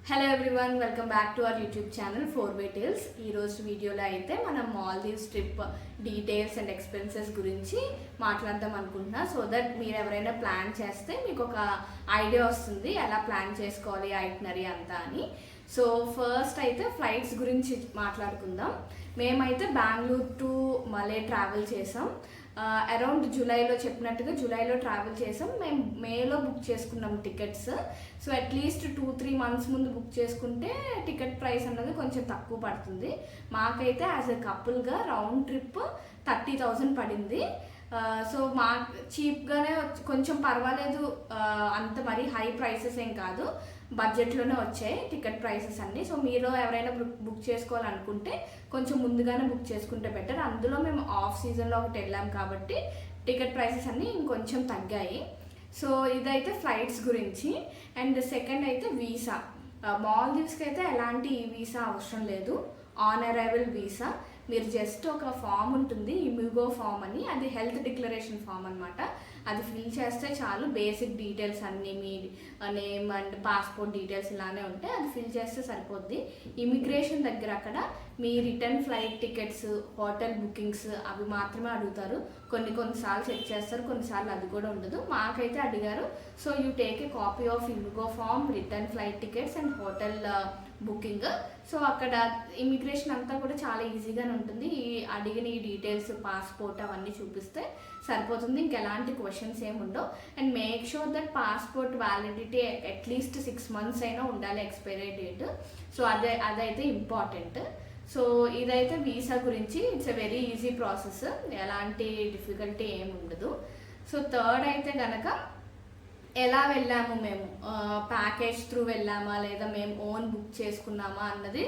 Hello everyone, welcome back to our YouTube channel 4 Tales. ఈరోజు వీడియోలో అయితే మనం Maldives trip details and expenses గురించి మాట్లాడదాం అనుకుంటున్నా. సో దట్ మీరు ఎవరైనా ప్లాన్ చేస్తే మీకు ఒక ఐడియా వస్తుంది ఎలా ప్లాన్ చేసుకోవాలి ఐటినరీ అంతా అని. సో ఫస్ట్ అయితే ఫ్లైట్స్ గురించి మాట్లాడుకుందాం. మేమైతే బెంగళూరు టు మలే ట్రావెల్ చేసాం. అరౌండ్ జూలైలో చెప్పినట్టుగా జూలైలో ట్రావెల్ చేసాం. మేము మేలో బుక్ చేసుకున్నాం టికెట్స్. సో అట్లీస్ట్ 2-3 months ముందు బుక్ చేసుకుంటే టికెట్ ప్రైస్ అన్నది కొంచెం తక్కువ పడుతుంది. మాకైతే యాజ్ ఎ కపుల్గా రౌండ్ ట్రిప్ 30,000 పడింది. సో మా చీప్గానే కొంచెం పర్వాలేదు, అంత మరీ హై ప్రైసెస్ ఏం కాదు, బడ్జెట్లోనే వచ్చాయి టికెట్ ప్రైసెస్ అన్నీ. సో మీరు ఎవరైనా బుక్ చేసుకోవాలనుకుంటే కొంచెం ముందుగానే బుక్ చేసుకుంటే బెటర్. అందులో మేము ఆఫ్ సీజన్లో ఒకటి వెళ్ళాం కాబట్టి టికెట్ ప్రైసెస్ అన్నీ ఇంకొంచెం తగ్గాయి. సో ఇదైతే ఫ్లైట్స్ గురించి. అండ్ సెకండ్ అయితే వీసా. మాల్దీవ్స్కి అయితే ఎలాంటి వీసా అవసరం లేదు, ఆన్ అరైవల్ వీసా. మీరు జస్ట్ ఒక ఫామ్ ఉంటుంది, ఇమిగో ఫామ్ అని, అది హెల్త్ డిక్లరేషన్ ఫామ్ అనమాట. అది ఫిల్ చేస్తే చాలు, బేసిక్ డీటెయిల్స్ అన్నీ, మీ నేమ్ అండ్ పాస్పోర్ట్ డీటెయిల్స్ ఇలానే ఉంటాయి, అది ఫిల్ చేస్తే సరిపోద్ది. ఇమిగ్రేషన్ దగ్గర అక్కడ మీ return flight tickets, hotel bookings అవి మాత్రమే అడుగుతారు. కొన్నిసార్లు చెక్ చేస్తారు, కొన్నిసార్లు అది కూడా ఉండదు. మాకైతే అడిగారు. So you take a copy of ఇమిగో form, return flight tickets and hotel booking. So అక్కడ ఇమిగ్రేషన్ అంతా కూడా చాలా ఈజీగానే ఉంటుంది. ఈ అడిగిన ఈ డీటెయిల్స్, పాస్పోర్ట్ అవన్నీ చూపిస్తే సరిపోతుంది, ఇంకెలాంటి క్వశ్చన్స్ ఏమి ఉండవు. And make sure that passport validity at least 6 months అయినా ఉండాలి, ఎక్స్పైరీ డేట్. సో అదైతే ఇంపార్టెంట్. సో ఇదైతే వీసా గురించి. It's a very easy process, ఎలాంటి డిఫికల్టీ ఏమి ఉండదు. సో థర్డ్ అయితే కనుక ఎలా వెళ్ళాము మేము, ప్యాకేజ్ త్రూ వెళ్ళామా లేదా మేము ఓన్ బుక్ చేసుకున్నామా అన్నది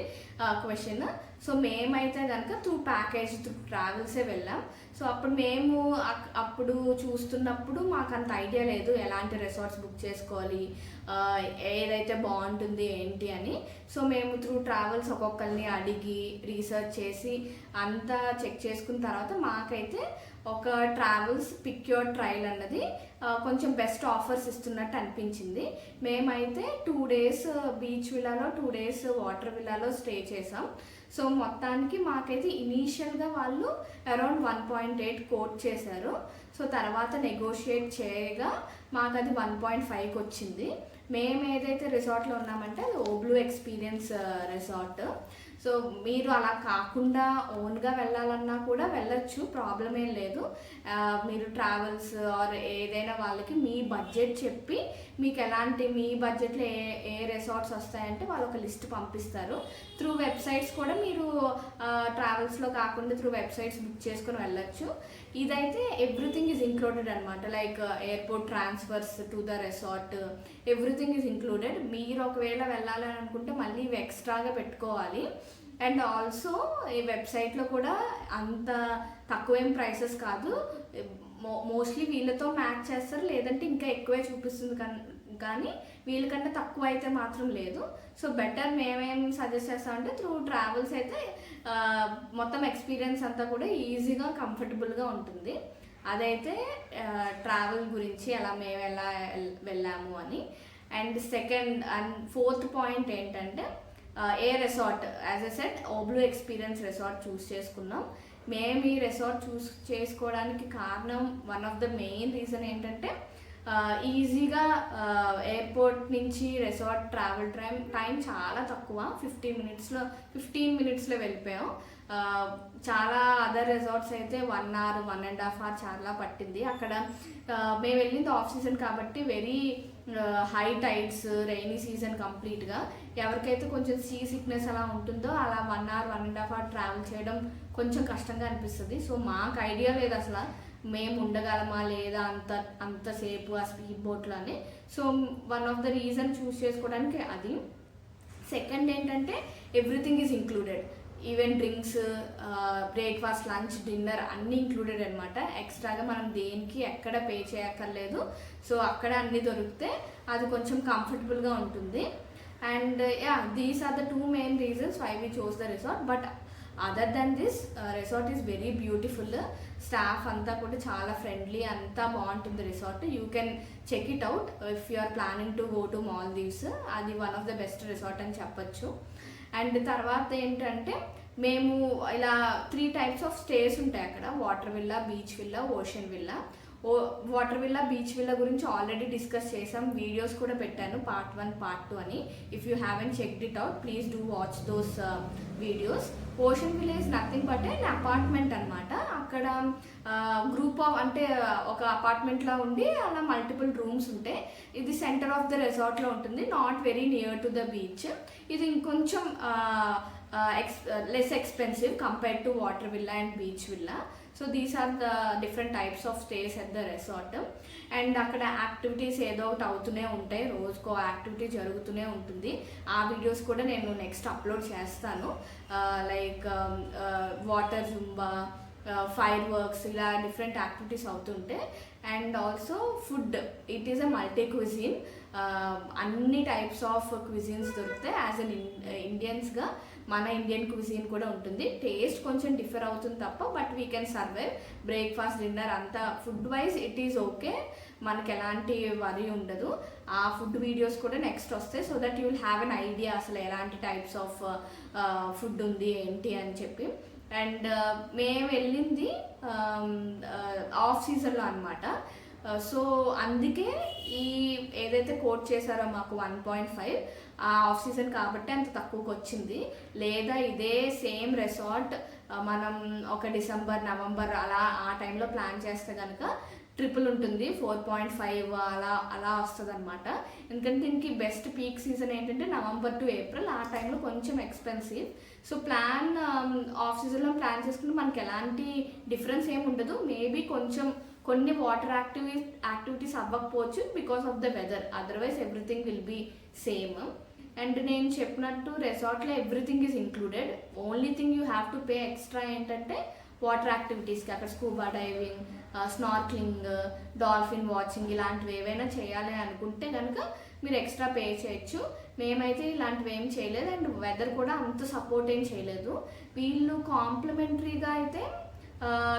క్వశ్చన్. సో మేమైతే కనుక త్రూ ప్యాకేజ్ త్రూ ట్రావెల్సే వెళ్ళాం. సో అప్పుడు చూస్తున్నప్పుడు మాకు అంత ఐడియా లేదు ఎలాంటి రిసార్ట్స్ బుక్ చేసుకోవాలి, ఏదైతే బాగుంటుంది ఏంటి అని. సో మేము త్రూ ట్రావెల్స్ ఒక్కొక్కరిని అడిగి రీసెర్చ్ చేసి అంతా చెక్ చేసుకున్న తర్వాత మాకైతే ఒక ట్రావెల్స్ పిక్ యువర్ ట్రైల్ అన్నది కొంచెం బెస్ట్ ఆఫర్స్ ఇస్తున్నట్టు అనిపించింది. మేమైతే 2 days బీచ్ విల్లాలో, 2 days వాటర్ విల్లాలో స్టే చేసాం. సో మొత్తానికి మాకైతే ఇనీషియల్గా వాళ్ళు అరౌండ్ 1.8 కోట్ చేశారు. సో తర్వాత నెగోషియేట్ చేయగా మాకు అది 1.5కి వచ్చింది. మేము ఏదైతే రిసార్ట్లో ఉన్నామంటే అది ఓబ్లూ ఎక్స్పీరియన్స్ రిసార్ట్. సో మీరు అలా కాకుండా ఓన్గా వెళ్ళాలన్నా కూడా వెళ్ళొచ్చు, ప్రాబ్లం ఏం లేదు. మీరు ట్రావెల్స్ ఆర్ ఏదైనా వాళ్ళకి మీ బడ్జెట్ చెప్పి మీకు ఎలాంటి మీ బడ్జెట్లో ఏ రిసార్ట్స్ వస్తాయంటే వాళ్ళు ఒక లిస్ట్ పంపిస్తారు. త్రూ వెబ్సైట్స్ కూడా మీరు ట్రావెల్స్లో కాకుండా త్రూ వెబ్సైట్స్ బుక్ చేసుకొని వెళ్ళొచ్చు. ఇదైతే ఎవ్రీథింగ్ ఈజ్ ఇంక్లూడెడ్ అనమాట, like airport transfers to the resort, everything is included. మీరు ఒకవేళ వెళ్ళాలని అనుకుంటే మళ్ళీ ఇవి ఎక్స్ట్రాగా పెట్టుకోవాలి. అండ్ ఆల్సో ఈ వెబ్సైట్లో కూడా అంత తక్కువేం ప్రైసెస్ కాదు, మోస్ట్లీ వీళ్ళతో మ్యాచ్ చేస్తారు, లేదంటే ఇంకా ఎక్కువే చూపిస్తుంది. కానీ వీళ్ళకంటే తక్కువ అయితే మాత్రం లేదు. సో బెటర్ మేమేం సజెస్ట్ చేస్తామంటే త్రూ ట్రావెల్స్ అయితే మొత్తం ఎక్స్పీరియన్స్ అంతా కూడా ఈజీగా కంఫర్టబుల్గా ఉంటుంది. అదైతే ట్రావెల్ గురించి ఎలా మేము ఎలా వెళ్ళాము అని. And second and fourth point ఏంటంటే ఏ resort. As a set Oblu experience resort choose చేసుకున్నాం. మేము ఈ రిసార్ట్ చూస్ చేసుకోవడానికి కారణం, one of the main reason ఏంటంటే ఈజీగా ఎయిర్పోర్ట్ నుంచి రిసార్ట్ ట్రావెల్ టైం చాలా తక్కువ, 15 minutesలో వెళ్ళిపోయాం. చాలా అదర్ రిసార్ట్స్ అయితే 1 hour 1.5 hour చాలా పట్టింది. అక్కడ మేము వెళ్ళింది ఆఫ్ సీజన్ కాబట్టి very high tides, rainy season కంప్లీట్గా. ఎవరికైతే కొంచెం సీ సిక్నెస్ అలా ఉంటుందో అలా 1 hour 1.5 hour ట్రావెల్ చేయడం కొంచెం కష్టంగా అనిపిస్తుంది. సో మాకు ఐడియా లేదు అసలు మేము ఉండగలమా లేదా అంతసేపు ఆ స్పీడ్ బోట్లోనే. So one of the reason choose చేసుకోవడానికి అది. సెకండ్ ఏంటంటే everything is included, even drinks, breakfast, lunch, dinner అన్నీ ఇంక్లూడెడ్ అనమాట. ఎక్స్ట్రాగా మనం దేనికి ఎక్కడ పే చేయక్కర్లేదు. సో అక్కడ అన్నీ దొరికితే అది కొంచెం కంఫర్టబుల్గా ఉంటుంది. And these are the 2 main reasons why we chose the resort. But other than this resort is very beautiful. Staff అంతా కూడా చాలా ఫ్రెండ్లీ, అంతా బాగుంటుంది resort. You can check it out if you are planning to go to Maldives. అది one of the best resort అని చెప్పొచ్చు. And తర్వాత ఏంటంటే మేము ఇలా 3 types ఆఫ్ స్టేస్ ఉంటాయి అక్కడ. Water villa, beach villa, ocean villa. Water villa, beach villa గురించి ఆల్రెడీ డిస్కస్ చేసాం, వీడియోస్ కూడా పెట్టాను పార్ట్ 1 పార్ట్ 2 అని. If you haven't checked it out please do watch those videos. Ocean villa is nothing but an apartment అనమాట. అక్కడ group of అంటే ఒక అపార్ట్మెంట్లో ఉండి అలా మల్టిపుల్ రూమ్స్ ఉంటాయి. ఇది సెంటర్ ఆఫ్ ద రిసార్ట్లో ఉంటుంది, not very near to the beach. ఇది ఇంకొంచెం less expensive compared to water villa and beach villa. So these are the different types of stays at the resort. And అక్కడ activities ఏదో ఒకటి అవుతూనే ఉంటాయి, రోజుకో activity జరుగుతూనే ఉంటుంది. ఆ వీడియోస్ కూడా నేను నెక్స్ట్ అప్లోడ్ చేస్తాను. Like water Zumba, fire works, ఇలా డిఫరెంట్ యాక్టివిటీస్ అవుతుంటే. And also food, it is a multi cuisine. అన్ని టైప్స్ ఆఫ్ క్విజిన్స్ దొరుకుతాయి. యాజ్ అన్ ఇండియన్స్గా మన ఇండియన్ క్విజిన్ కూడా ఉంటుంది. టేస్ట్ కొంచెం డిఫర్ అవుతుంది తప్ప, but we can survive. Breakfast, dinner అంతా food wise it is okay, మనకి ఎలాంటి వరి ఉండదు. ఆ ఫుడ్ వీడియోస్ కూడా నెక్స్ట్ వస్తాయి, so that you will have an idea అసలు ఎలాంటి టైప్స్ ఆఫ్ ఫుడ్ ఉంది ఏంటి అని చెప్పి. అండ్ మేము వెళ్ళింది ఆఫ్ సీజన్లో అనమాట. సో అందుకే ఈ ఏదైతే కోట్ చేశారో మాకు 1.5 ఆ ఆఫ్ సీజన్ కాబట్టి అంత తక్కువకి వచ్చింది. లేదా ఇదే సేమ్ రిసార్ట్ మనం ఒక డిసెంబర్, నవంబర్ అలా ఆ టైంలో ప్లాన్ చేస్తే కనుక ట్రిపుల్ ఉంటుంది, 4.5 అలా వస్తుంది అనమాట. ఎందుకంటే దీనికి బెస్ట్ పీక్ సీజన్ ఏంటంటే నవంబర్ టు ఏప్రిల్. ఆ టైంలో కొంచెం ఎక్స్పెన్సివ్. సో ప్లాన్ ఆఫ్ సీజన్లో ప్లాన్ చేసుకుంటే మనకి ఎలాంటి డిఫరెన్స్ ఏమి ఉండదు. మేబీ కొంచెం కొన్ని వాటర్ యాక్టివిటీస్ అవ్వకపోవచ్చు because of the weather, otherwise everything will be same. And నేను చెప్పినట్టు రిసార్ట్లో everything is included. Only thing you have to pay extra ఏంటంటే వాటర్ యాక్టివిటీస్కి. అక్కడ scuba diving, snorkelling, dolphin watching ఇలాంటివి ఏవైనా చేయాలి అనుకుంటే కనుక మీరు ఎక్స్ట్రా పే చేయొచ్చు. మేమైతే ఇలాంటివి ఏం చేయలేదు. అండ్ వెదర్ కూడా అంత సపోర్ట్ ఏం చేయలేదు. వీళ్ళు కాంప్లిమెంటరీగా అయితే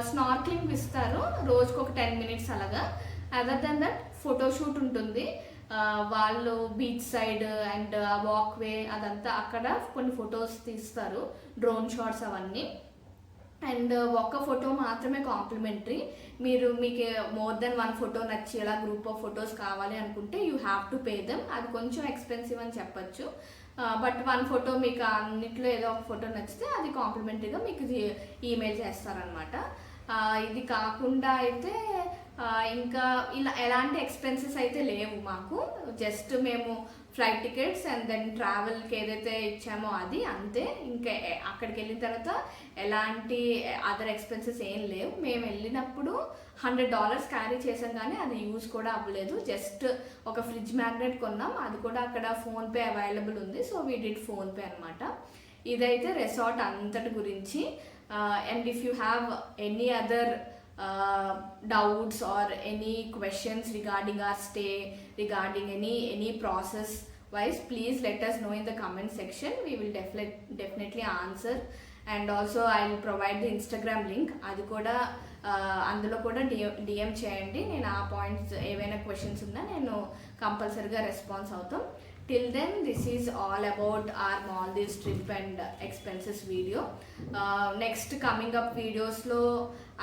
స్నార్క్లింగ్ ఇస్తారు, రోజుకు ఒక 10 minutes అలాగా. అదర్ దెన్ దట్ ఫోటోషూట్ ఉంటుంది. వాళ్ళు బీచ్ సైడ్ అండ్ వాక్వే అదంతా అక్కడ కొన్ని ఫొటోస్ తీస్తారు, డ్రోన్ షాట్స్ అవన్నీ. అండ్ ఒక్క ఫోటో మాత్రమే కాంప్లిమెంటరీ. మీకు మోర్ దెన్ 1 ఫోటో నచ్చి ఇలా గ్రూప్ ఆఫ్ ఫొటోస్ కావాలి అనుకుంటే you have to pay them. అది కొంచెం ఎక్స్పెన్సివ్ అని చెప్పచ్చు. బట్ 1 ఫోటో మీకు అన్నిట్లో ఏదో ఒక ఫోటో నచ్చితే అది కాంప్లిమెంటరీగా మీకు ఈమెయిల్ చేస్తారనమాట. ఇది కాకుండా అయితే ఇంకా ఇలా ఎలాంటి ఎక్స్పెన్సెస్ అయితే లేవు మాకు. జస్ట్ మేము ఫ్లైట్ టికెట్స్ అండ్ దెన్ ట్రావెల్కి ఏదైతే ఇచ్చామో అది అంతే. ఇంకా అక్కడికి వెళ్ళిన తర్వాత ఎలాంటి అదర్ ఎక్స్పెన్సెస్ ఏం లేవు. మేము వెళ్ళినప్పుడు $100 క్యారీ చేసాం, కానీ అది యూజ్ కూడా అవ్వలేదు. జస్ట్ ఒక ఫ్రిడ్జ్ మ్యాగ్నెట్ కొన్నాం, అది కూడా అక్కడ ఫోన్పే అవైలబుల్ ఉంది, సో వీ డిడ్ ఫోన్పే అనమాట. ఇదైతే రిసార్ట్ అంతటి గురించి. And if you have any other doubts or any questions regarding our stay, regarding any process wise, please let us know in the comment section. We will definitely answer. And also I will provide the Instagram link. అది కూడా అందులో కూడా DM చేయండి. నేను ఆ points ఏవైనా questions ఉన్నా నేను కంపల్సరీగా రెస్పాన్స్ అవుతాం. Till then, this is all about our Maldives trip and expenses video. Next coming up videos lo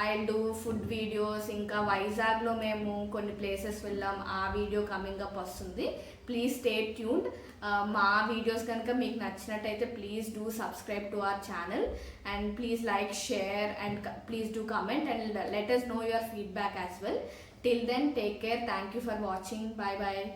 I'll do food videos. Inka Vizag lo memu konni places vellam, aa video coming up vastundi. Please stay tuned. మా videos కనుక మీకు నచ్చినట్టయితే please do subscribe to our channel and please like, share and please do comment and let us know your feedback as well. Till then, take care. Thank you for watching. Bye bye.